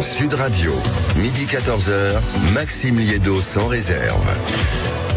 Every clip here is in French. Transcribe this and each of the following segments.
Sud Radio, midi 14h, Maxime Liédo sans réserve.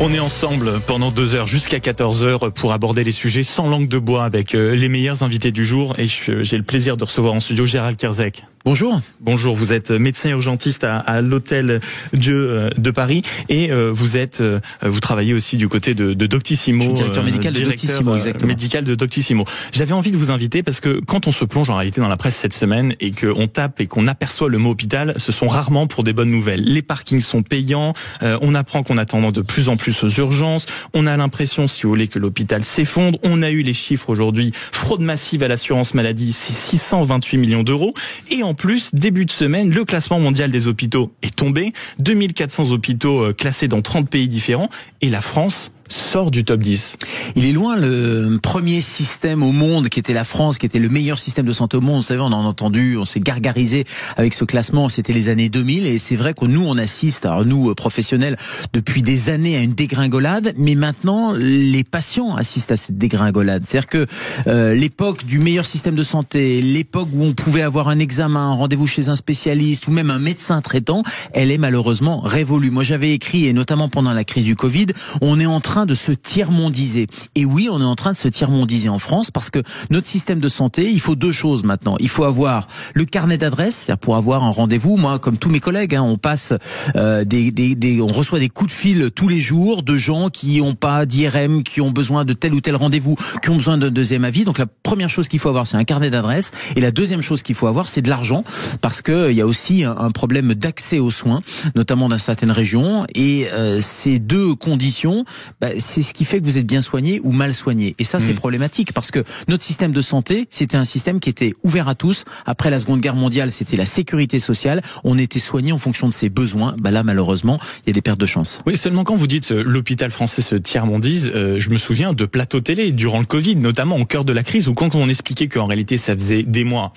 On est ensemble pendant 2 heures jusqu'à 14 heures pour aborder les sujets sans langue de bois avec les meilleurs invités du jour. Et j'ai le plaisir de recevoir en studio Gérald Kierzek. Bonjour. Bonjour, vous êtes médecin urgentiste à l'Hôtel Dieu de Paris et vous travaillez aussi du côté de Doctissimo. Je suis directeur médical de Doctissimo, exactement. Médical de Doctissimo. J'avais envie de vous inviter parce que quand on se plonge en réalité dans la presse cette semaine et qu'on tape et qu'on aperçoit le mot hôpital, ce sont rarement pour des bonnes nouvelles. Les parkings sont payants, on apprend qu'on attend de plus en plus aux urgences, on a l'impression, si vous voulez, que l'hôpital s'effondre. On a eu les chiffres aujourd'hui, fraude massive à l'assurance maladie, c'est 628 millions d'euros. Et en plus, début de semaine, le classement mondial des hôpitaux est tombé. 2400 hôpitaux classés dans 30 pays différents. Et la France sort du top 10. Il est loin le premier système au monde qui était la France, qui était le meilleur système de santé au monde. Vous savez, on en a entendu, on s'est gargarisé avec ce classement, c'était les années 2000 et c'est vrai que nous on assiste, alors nous professionnels, depuis des années à une dégringolade, mais maintenant les patients assistent à cette dégringolade. C'est-à-dire que l'époque du meilleur système de santé, l'époque où on pouvait avoir un examen, un rendez-vous chez un spécialiste ou même un médecin traitant, elle est malheureusement révolue. Moi j'avais écrit, et notamment pendant la crise du Covid, on est en train de se tiers-mondiser. Et oui, on est en train de se tiers-mondiser en France parce que notre système de santé, il faut 2 choses maintenant. Il faut avoir le carnet d'adresses, c'est-à-dire pour avoir un rendez-vous. Moi, comme tous mes collègues, on passe on reçoit des coups de fil tous les jours de gens qui n'ont pas d'IRM, qui ont besoin de tel ou tel rendez-vous, qui ont besoin d'un deuxième avis. Donc la première chose qu'il faut avoir, c'est un carnet d'adresses. Et la deuxième chose qu'il faut avoir, c'est de l'argent, parce que il y a aussi un problème d'accès aux soins, notamment dans certaines régions. Et ces 2 conditions, c'est ce qui fait que vous êtes bien soigné ou mal soigné. Et ça, c'est problématique parce que notre système de santé, c'était un système qui était ouvert à tous. Après la Seconde Guerre mondiale, c'était la sécurité sociale. On était soigné en fonction de ses besoins. Là, malheureusement, il y a des pertes de chance. Oui, seulement quand vous dites l'hôpital français se tiers-mondise, je me souviens de plateaux télé durant le Covid, notamment au cœur de la crise, où quand on expliquait qu'en réalité, ça faisait des mois,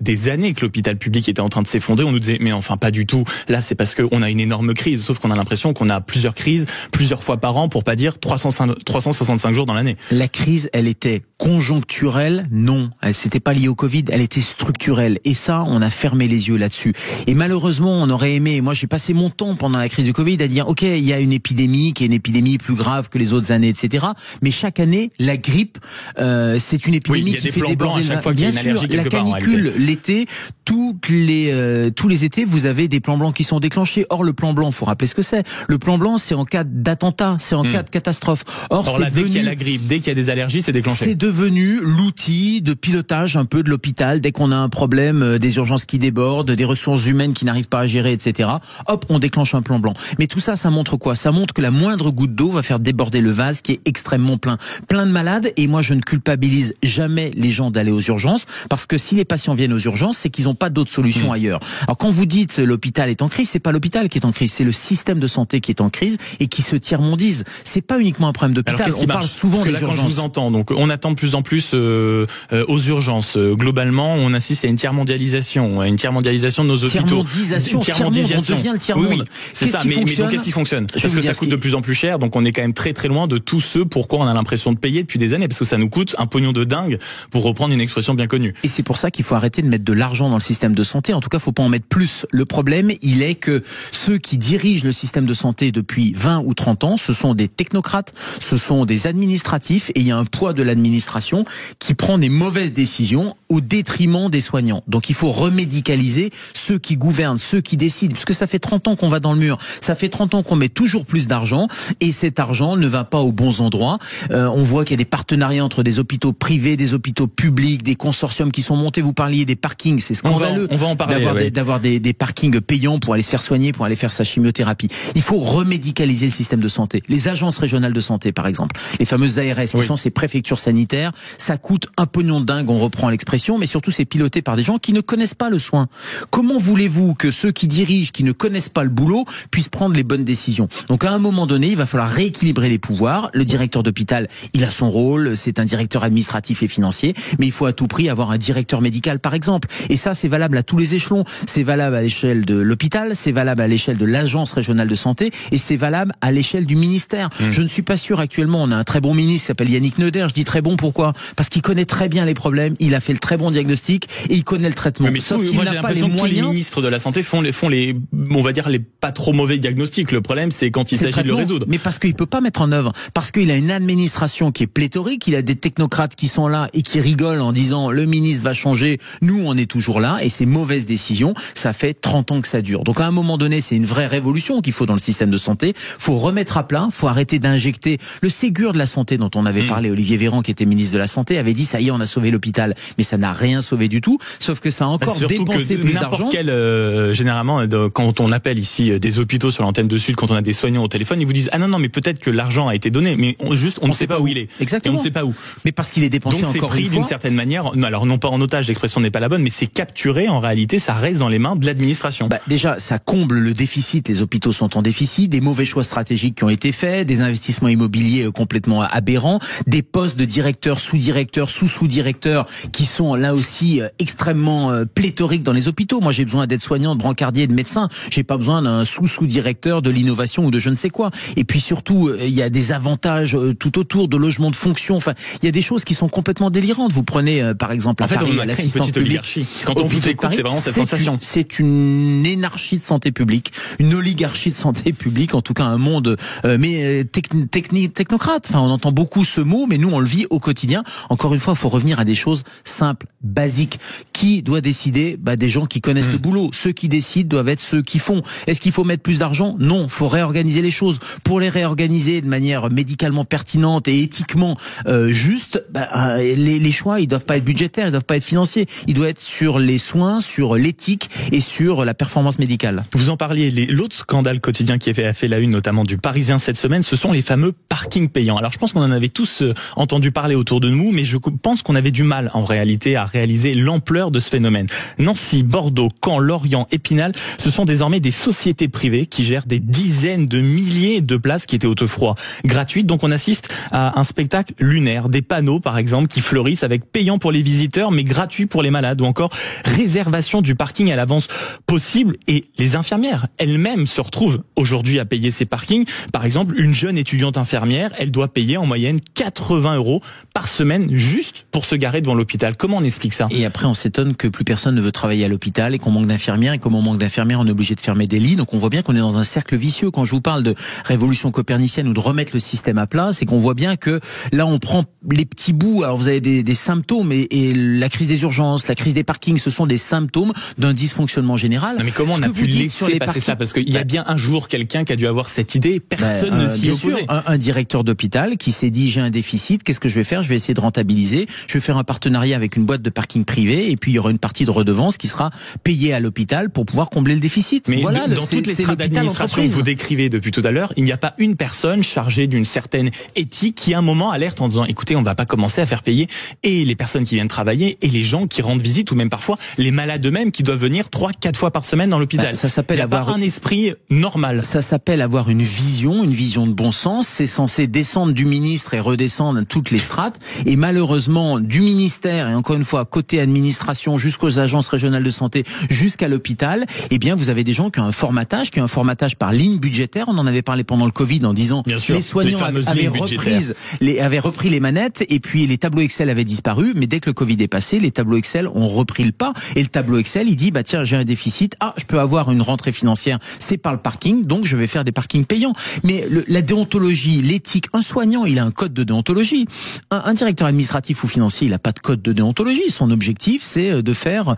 des années que l'hôpital public était en train de s'effondrer, on nous disait, mais enfin, pas du tout. Là, c'est parce qu'on a une énorme crise. Sauf qu'on a l'impression qu'on a plusieurs crises, plusieurs fois par an, pour pas dire 365 jours dans l'année. La crise, elle était conjoncturelle? Non. C'était pas lié au Covid, elle était structurelle. Et ça, on a fermé les yeux là-dessus. Et malheureusement, on aurait aimé, moi j'ai passé mon temps pendant la crise du Covid à dire, ok, il y a une épidémie qui est une épidémie plus grave que les autres années, etc. Mais chaque année, la grippe, c'est une épidémie qui fait déborder. À chaque fois bien qu'il y a une allergie sûr, la canicule, l'été, tous les étés, vous avez des plans blancs qui sont déclenchés. Or, le plan blanc, faut rappeler ce que c'est. Le plan blanc, c'est en cas d'attentat, c'est en cas de catastrophe. Or là, dès qu'il y a la grippe, dès qu'il y a des allergies, c'est déclenché. C'est devenu l'outil de pilotage un peu de l'hôpital. Dès qu'on a un problème, des urgences qui débordent, des ressources humaines qui n'arrivent pas à gérer, etc. Hop, on déclenche un plan blanc. Mais tout ça, ça montre quoi? Ça montre que la moindre goutte d'eau va faire déborder le vase qui est extrêmement plein. Plein de malades. Et moi, je ne culpabilise jamais les gens d'aller aux urgences, parce que si les patients viennent aux urgences, c'est qu'ils n'ont pas d'autres solutions ailleurs. Alors quand vous dites l'hôpital est en crise, c'est pas l'hôpital qui est en crise, c'est le système de santé qui est en crise et qui se tiers-mondise. C'est pas uniquement un problème d'hôpital. On parle souvent des urgences. Quand je vous entends, donc on attend de plus en plus aux urgences. Globalement, on assiste à une tiers-mondialisation, de nos hôpitaux. Tiers-mondisation. On devient le tiers-monde. Oui, c'est ça. Mais donc qu'est-ce qui fonctionne? Parce que ça coûte de plus en plus cher, donc on est quand même très très loin de tous ceux pourquoi on a l'impression de payer depuis des années, parce que ça nous coûte un pognon de dingue, pour reprendre une expression bien connue. Et c'est pour ça qu'il faut arrêter de mettre de l'argent dans le système de santé. En tout cas, faut pas en mettre plus. Le problème, il est que ceux qui dirigent le système de santé depuis 20 ou 30 ans, ce sont des technocrates, ce sont des administratifs, et il y a un poids de l'administration qui prend des mauvaises décisions au détriment des soignants. Donc il faut remédicaliser ceux qui gouvernent, ceux qui décident, puisque ça fait 30 ans qu'on va dans le mur, ça fait 30 ans qu'on met toujours plus d'argent, et cet argent ne va pas aux bons endroits. On voit qu'il y a des partenariats entre des hôpitaux privés, des hôpitaux publics, des consortiums qui sont montés. Vous parliez des parkings, c'est scandaleux. On va en parler, d'avoir des parkings payants pour aller se faire soigner, pour aller faire sa chimiothérapie. Il faut remédicaliser le système de santé. Les agences régionales de santé, par exemple, les fameuses ARS, qui sont ces préfectures sanitaires, ça coûte un pognon de dingue, on reprend l'expression, mais surtout c'est piloté par des gens qui ne connaissent pas le soin. Comment voulez-vous que ceux qui dirigent, qui ne connaissent pas le boulot, puissent prendre les bonnes décisions? Donc à un moment donné, il va falloir rééquilibrer les pouvoirs. Le directeur d'hôpital, il a son rôle, c'est un directeur administratif et financier, mais il faut à tout prix avoir un directeur médical, par exemple. Et ça, c'est valable à tous les échelons. C'est valable à l'échelle de l'hôpital, c'est valable à l'échelle de l'agence régionale de santé, et c'est valable à l'échelle du ministère. Je ne suis pas sûr actuellement, on a un très bon ministre qui s'appelle Yannick Neuder, je dis très bon pourquoi ? Parce qu'il connaît très bien les problèmes, il a fait le très bon diagnostic et il connaît le traitement. Mais sauf qu'il moi, n'a j'ai pas les l'impression que tous les moyens. ministres de la Santé font les, on va dire, les pas trop mauvais diagnostics. Le problème, c'est quand il s'agit de le résoudre. Mais parce qu'il peut pas mettre en œuvre, parce qu'il a une administration qui est pléthorique, il a des technocrates qui sont là et qui rigolent en disant le ministre va changer, nous on est toujours là, et ces mauvaises décisions, ça fait 30 ans que ça dure. Donc à un moment donné, c'est une vraie révolution qu'il faut dans le système de santé. Faut remettre à plat, faut arrêter d'injecter le Ségur de la santé dont on avait parlé. Olivier Véran, qui était ministre de la Santé, avait dit ça y est, on a sauvé l'hôpital, mais ça n'a rien sauvé du tout, sauf que ça a encore dépensé plus d'argent. Généralement, quand on appelle ici des hôpitaux sur l'antenne de Sud, quand on a des soignants au téléphone, ils vous disent ah non mais peut-être que l'argent a été donné, mais on ne sait pas où il est. Exactement. Et on ne sait pas où. Mais parce qu'il est dépensé donc encore c'est pris une fois. d'une certaine manière. Alors non pas en otage, l'expression n'est pas la bonne, mais c'est capturé en réalité. Ça reste dans les mains de l'administration. Déjà, ça comble le déficit. Les hôpitaux sont en déficit. Des mauvais choix stratégiques qui ont été faits, des investissements immobiliers complètement aberrants, des postes de directeurs, sous-directeurs, sous-sous-directeurs qui sont là aussi extrêmement pléthoriques dans les hôpitaux. Moi, j'ai besoin d'aides-soignants, de brancardiers, de médecins. J'ai pas besoin d'un sous-sous-directeur de l'innovation ou de je ne sais quoi. Et puis surtout, il y a des avantages tout autour de logements de fonction. Enfin, il y a des choses qui sont complètement délirantes. Vous prenez par exemple à Paris, l'assistance publique. Quand on vous écoute, c'est vraiment cette sensation. C'est une énarchie de santé publique, une oligarchie de santé publique, en tout cas un monde technocrate. Enfin, on entend beaucoup ce mot, mais nous on le vit au quotidien. Encore une fois, il faut revenir à des choses simples, basiques. Qui doit décider ? Des gens qui connaissent le boulot. Ceux qui décident doivent être ceux qui font. Est-ce qu'il faut mettre plus d'argent ? Non, faut réorganiser les choses. Pour les réorganiser de manière médicalement pertinente et éthiquement juste, les choix, ils doivent pas être budgétaires, ils doivent pas être financiers. Ils doivent être sur les soins, sur l'éthique et sur la performance médicale. Vous en parliez, l'autre scandale quotidien qui a fait la une, notamment du Parisien cette semaine, ce sont les fameux parkings payants. Alors je pense qu'on en avait tous entendu parler autour de nous, mais je pense qu'on avait du mal en réalité à réaliser l'ampleur de ce phénomène. Nancy, Bordeaux, Caen, Lorient, Épinal, ce sont désormais des sociétés privées qui gèrent des dizaines de milliers de places qui étaient autrefois gratuites. Donc on assiste à un spectacle lunaire, des panneaux par exemple qui fleurissent avec payant pour les visiteurs mais gratuit pour les malades, ou encore réservation du parking à l'avance possible, et les infirmières elles-mêmes se retrouvent aujourd'hui à payer ces parkings. Par exemple, une jeune étudiante infirmière, elle doit payer en moyenne 80 € par semaine juste pour se garer devant l'hôpital. Comment on explique ça ? Et après on s'étonne que plus personne ne veut travailler à l'hôpital et qu'on manque d'infirmières, et comme on manque d'infirmières, on est obligé de fermer des lits. Donc on voit bien qu'on est dans un cercle vicieux. Quand je vous parle de révolution copernicienne ou de remettre le système à plat, c'est qu'on voit bien que là on prend les petits bouts. Alors vous avez des symptômes, et la crise des urgences, la crise des parkings, ce sont des symptômes d'un dysfonctionnement général. Non mais comment on a pu laisser passer ça ? Parce qu'il y a bien un jour quelqu'un qui a dû avoir cette idée, personne ne s'y opposait. Un directeur d'hôpital qui s'est dit j'ai un déficit, qu'est-ce que je vais faire ? Je vais essayer de rentabiliser, je vais faire un partenariat avec une boîte de parking privée, et puis il y aura une partie de redevance qui sera payée à l'hôpital pour pouvoir combler le déficit. Mais voilà, dans toutes les strates d'administration que vous décrivez depuis tout à l'heure, il n'y a pas une personne chargée d'une certaine éthique qui à un moment alerte en disant écoutez, on va pas commencer à faire payer et les personnes qui viennent travailler et les gens qui rendent visite, ou même parfois les malades eux-mêmes qui doivent venir 3-4 fois par semaine dans l'hôpital. Ça s'appelle avoir un esprit normal. Ça s'appelle avoir une vision de bon sens. C'est censé descendre du ministre et redescendre à toutes les strates. Et malheureusement, du ministère, et encore une fois, côté administration, jusqu'aux agences régionales de santé, jusqu'à l'hôpital, eh bien, vous avez des gens qui ont un formatage par ligne budgétaire. On en avait parlé pendant le Covid en disant les soignants avaient repris les manettes, et puis les tableaux Excel avaient disparu. Mais dès que le Covid est passé, les tableaux Excel ont repris le pas. Et le tableau Excel, il dit, tiens, j'ai un déficit. Je peux avoir une rentrée financière. C'est par le parking. Donc, je vais faire des parkings payants. Mais la déontologie, l'éthique, un soignant, il a un code de déontologie. Un directeur administratif ou financier, il n'a pas de code de déontologie. Son objectif, c'est de faire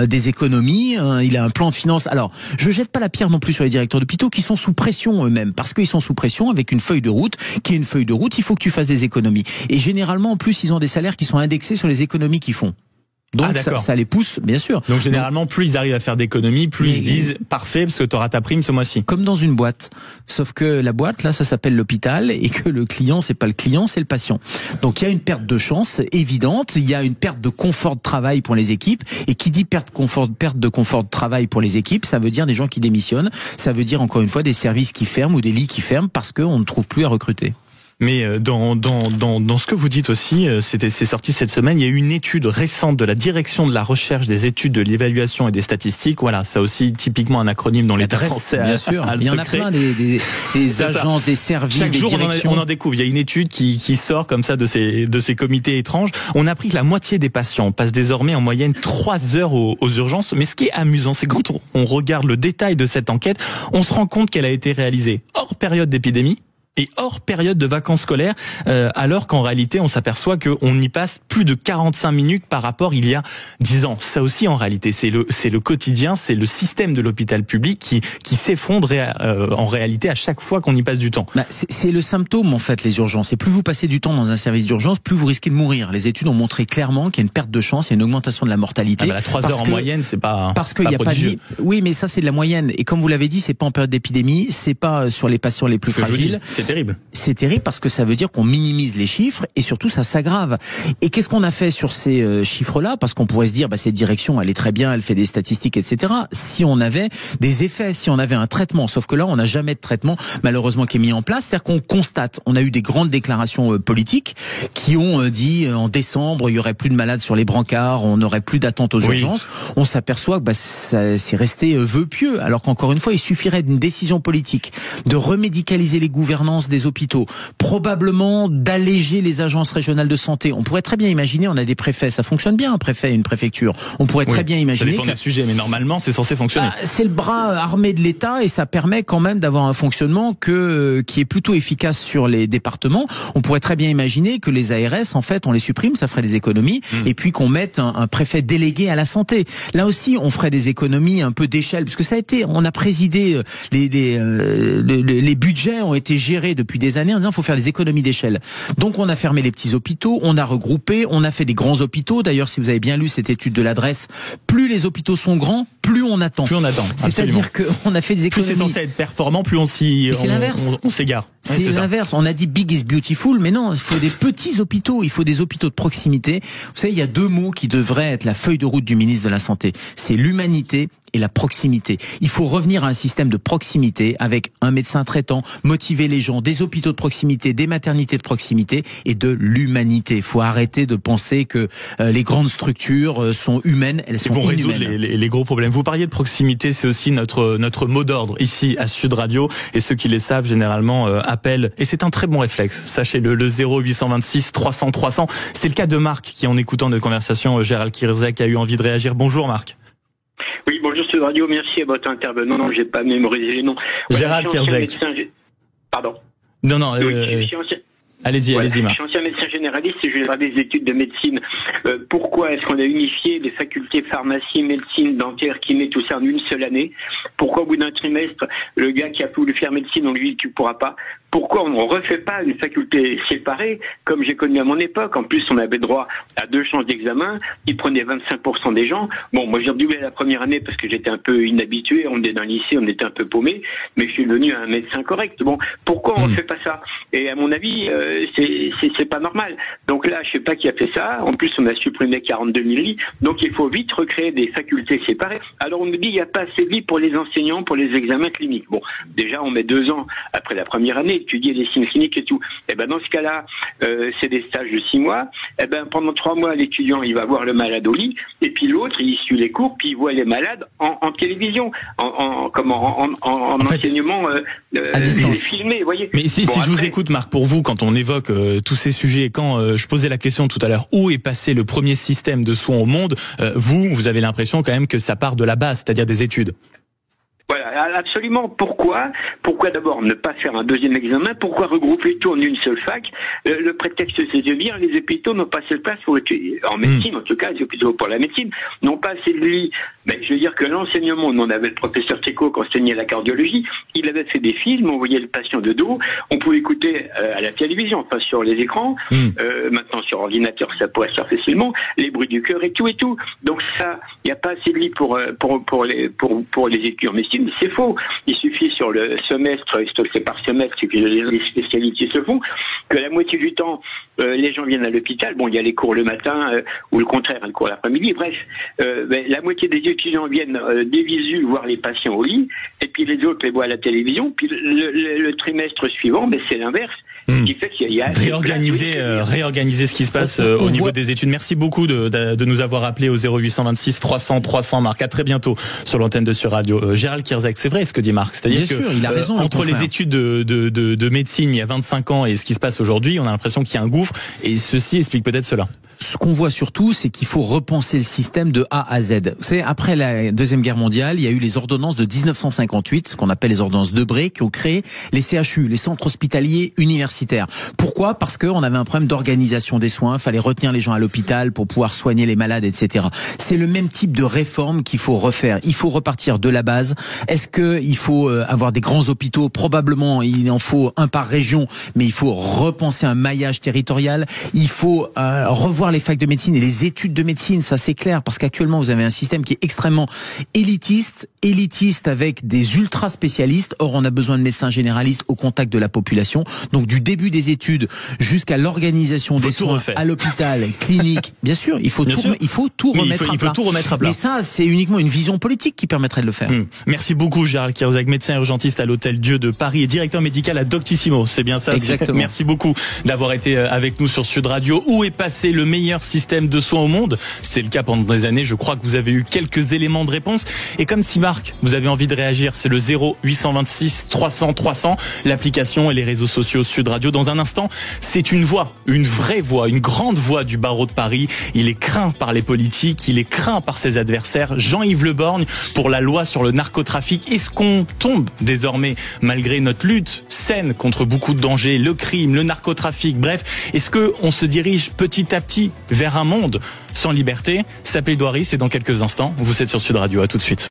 des économies. Il a un plan de finance. Alors, je jette pas la pierre non plus sur les directeurs d'hôpitaux qui sont sous pression eux-mêmes, parce qu'ils sont sous pression avec une feuille de route qui est une feuille de route. Il faut que tu fasses des économies. Et généralement, en plus, ils ont des salaires qui sont indexés sur les économies qu'ils font. Donc ça les pousse, bien sûr. Donc généralement, plus ils arrivent à faire d'économies, plus ils se disent parfait, parce que tu auras ta prime ce mois-ci. Comme dans une boîte. Sauf que la boîte, là, ça s'appelle l'hôpital, et que le client, c'est pas le client, c'est le patient. Donc il y a une perte de chance évidente, il y a une perte de confort de travail pour les équipes, et qui dit perte de confort de travail pour les équipes, ça veut dire des gens qui démissionnent, ça veut dire encore une fois des services qui ferment ou des lits qui ferment parce qu'on ne trouve plus à recruter. Mais dans ce que vous dites aussi, c'est sorti cette semaine, il y a eu une étude récente de la direction de la recherche, des études, de l'évaluation et des statistiques. Voilà, ça aussi typiquement un acronyme dans l'État français. Bien sûr, il y en a plein des agences, des services, chaque des jour directions. on en découvre. Il y a une étude qui sort comme ça de ces comités étranges. On a appris que la moitié des patients passent désormais en moyenne 3 heures aux urgences. Mais ce qui est amusant, c'est quand on regarde le détail de cette enquête, on se rend compte qu'elle a été réalisée hors période d'épidémie et hors période de vacances scolaires, alors qu'en réalité, on s'aperçoit qu'on y passe plus de 45 minutes par rapport il y a 10 ans. Ça aussi, en réalité, c'est le quotidien, c'est le système de l'hôpital public qui s'effondre en réalité à chaque fois qu'on y passe du temps. C'est le symptôme, en fait, les urgences. Et plus vous passez du temps dans un service d'urgence, plus vous risquez de mourir. Les études ont montré clairement qu'il y a une perte de chance, il y a une augmentation de la mortalité. La 3 heures en moyenne, c'est pas parce qu'il n'y a pas de... Oui, mais ça, c'est de la moyenne. Et comme vous l'avez dit, c'est pas en période d'épidémie, c'est pas sur les patients les plus fragiles. C'est terrible. C'est terrible parce que ça veut dire qu'on minimise les chiffres et surtout ça s'aggrave. Et qu'est-ce qu'on a fait sur ces chiffres-là? Parce qu'on pourrait se dire, cette direction, elle est très bien, elle fait des statistiques, etc. Si on avait des effets, si on avait un traitement, sauf que là, on n'a jamais de traitement, malheureusement, qui est mis en place. C'est-à-dire qu'on constate, on a eu des grandes déclarations politiques qui ont dit en décembre, il y aurait plus de malades sur les brancards, on n'aurait plus d'attente aux urgences. On s'aperçoit que ça c'est resté vœu pieux, alors qu'encore une fois, il suffirait d'une décision politique de remédicaliser les gouvernances des hôpitaux, probablement d'alléger les agences régionales de santé. On pourrait très bien imaginer, on a des préfets, ça fonctionne bien un préfet et une préfecture. On pourrait très bien imaginer. Ça dépend du sujet, mais normalement c'est censé fonctionner. C'est le bras armé de l'État et ça permet quand même d'avoir un fonctionnement qui est plutôt efficace sur les départements. On pourrait très bien imaginer que les ARS, en fait, on les supprime, ça ferait des économies, et puis qu'on mette un préfet délégué à la santé. Là aussi, on ferait des économies un peu d'échelle, parce que ça a été, on a présidé les budgets ont été gérés depuis des années en disant qu'il faut faire des économies d'échelle. Donc on a fermé les petits hôpitaux, on a regroupé, on a fait des grands hôpitaux. D'ailleurs, si vous avez bien lu cette étude de l'adresse, plus les hôpitaux sont grands, plus on attend. C'est-à-dire qu'on a fait des économies. Plus c'est censé être performant, plus on s'égare. C'est l'inverse. On a dit big is beautiful, mais non, il faut des petits hôpitaux, il faut des hôpitaux de proximité. Vous savez, il y a 2 mots qui devraient être la feuille de route du ministre de la Santé. C'est l'humanité et la proximité. Il faut revenir à un système de proximité avec un médecin traitant, motiver les gens, des hôpitaux de proximité, des maternités de proximité et de l'humanité. Il faut arrêter de penser que les grandes structures sont humaines, elles sont inhumaines. Résoudre les gros problèmes. Vous parliez de proximité, c'est aussi notre mot d'ordre ici à Sud Radio, et ceux qui les savent généralement appellent, et c'est un très bon réflexe, sachez-le, le 0826 300 300. C'est le cas de Marc qui, en écoutant notre conversation, Gérald Kierzek, a eu envie de réagir. Bonjour Marc. Oui, bonjour Sud Radio, merci à votre intervenant. Non, j'ai pas mémorisé les noms. Gérald Kierzek. Pardon. Non. Allez-y, Marc. Je suis ancien médecin généraliste et je vais des études de médecine. Pourquoi est-ce qu'on a unifié les facultés pharmacie, médecine, dentaire, kiné, tout ça en une seule année? Pourquoi au bout d'un trimestre, le gars qui a voulu faire médecine, on lui dit tu pourras pas? Pourquoi on ne refait pas une faculté séparée, comme j'ai connu à mon époque? En plus, on avait droit à 2 chances d'examen, ils prenaient 25% des gens. Bon, moi j'ai redoublé la première année parce que j'étais un peu inhabitué, on était dans le lycée, on était un peu paumé, mais je suis devenu un médecin correct. Bon, pourquoi on ne refait pas ça? Et à mon avis, c'est pas normal. Donc là, je sais pas qui a fait ça. En plus, on a supprimé 42 000 lits. Donc il faut vite recréer des facultés séparées. Alors on nous dit il n'y a pas assez de lits pour les enseignants, pour les examens cliniques. Bon, déjà on met 2 ans après la première année étudier les signes cliniques et tout. Et ben dans ce cas-là, c'est des stages de 6 mois. Et ben pendant 3 mois, l'étudiant il va voir le malade au lit, et puis l'autre il suit les cours, puis il voit les malades en télévision, en enseignement filmé, voyez. Mais si je vous écoute, Marc, pour vous, quand on évoque tous ces sujets, et quand je posais la question tout à l'heure, où est passé le premier système de soins au monde, vous avez l'impression quand même que ça part de la base, c'est-à-dire des études. Voilà, absolument. Pourquoi d'abord ne pas faire un deuxième examen? Pourquoi regrouper tout en une seule fac? Le prétexte, c'est de dire les hôpitaux n'ont pas assez de place en médecine, en tout cas les hôpitaux pour la médecine n'ont pas assez de lits. Mais je veux dire que l'enseignement, on avait le professeur Teco qui enseignait la cardiologie, il avait fait des films, on voyait le patient de dos, on pouvait écouter à la télévision, pas sur les écrans, maintenant sur ordinateur ça pourrait se faire facilement, les bruits du cœur et tout. Donc ça, il n'y a pas assez de lits pour les étudiants en médecine. C'est faux. Il suffit sur le semestre, c'est par semestre que les spécialités se font, que la moitié du temps, les gens viennent à l'hôpital. Bon, il y a les cours le matin ou le contraire, le cours l'après-midi. Bref, la moitié des étudiants viennent des visus voir les patients au lit, et puis les autres les voient à la télévision. Puis le trimestre suivant, c'est l'inverse. Ce qui fait qu'il y a réorganiser ce qui se passe au niveau des études. Merci beaucoup de nous avoir appelé au 0826 300 300. Marc, à très bientôt sur l'antenne de Sud Radio. Gérald Kierzek, c'est vrai ce que dit Marc, c'est-à-dire que il a raison, entre les études de médecine il y a 25 ans et ce qui se passe aujourd'hui, on a l'impression qu'il y a un gouffre, et ceci explique peut-être cela. Ce qu'on voit surtout, c'est qu'il faut repenser le système de A à Z. Vous savez, après la Deuxième Guerre mondiale, il y a eu les ordonnances de 1958, ce qu'on appelle les ordonnances Debré, qui ont créé les CHU, les centres hospitaliers universitaires. Pourquoi ? Parce qu'on avait un problème d'organisation des soins, fallait retenir les gens à l'hôpital pour pouvoir soigner les malades, etc. C'est le même type de réforme qu'il faut refaire. Il faut repartir de la base. Est-ce qu'il faut avoir des grands hôpitaux ? Probablement, il en faut un par région, mais il faut repenser un maillage territorial. Il faut revoir les facs de médecine et les études de médecine, ça c'est clair, parce qu'actuellement vous avez un système qui est extrêmement élitiste avec des ultra spécialistes. Or on a besoin de médecins généralistes au contact de la population. Donc du début des études jusqu'à l'organisation des soins à l'hôpital, clinique, bien sûr, il faut tout remettre à plat. Mais ça, c'est uniquement une vision politique qui permettrait de le faire. Merci beaucoup Gérald Kierzek, médecin urgentiste à l'Hôtel Dieu de Paris et directeur médical à Doctissimo. C'est bien ça. Exactement. Merci beaucoup d'avoir été avec nous sur Sud Radio. Où est passé le meilleur système de soins au monde? C'était le cas pendant des années. Je crois que vous avez eu quelques éléments de réponse. Et comme si Marc, vous avez envie de réagir, c'est le 0826 300 300, l'application et les réseaux sociaux Sud Radio. Dans un instant, c'est une voix, une vraie voix, une grande voix du barreau de Paris. Il est craint par les politiques, il est craint par ses adversaires. Jean-Yves Le Borgne pour la loi sur le narcotrafic. Est-ce qu'on tombe désormais, malgré notre lutte saine contre beaucoup de dangers, le crime, le narcotrafic, bref, est-ce qu'on se dirige petit à petit vers un monde sans liberté? Sa plaidoirie, c'est dans quelques instants. Vous êtes sur Sud Radio. À tout de suite.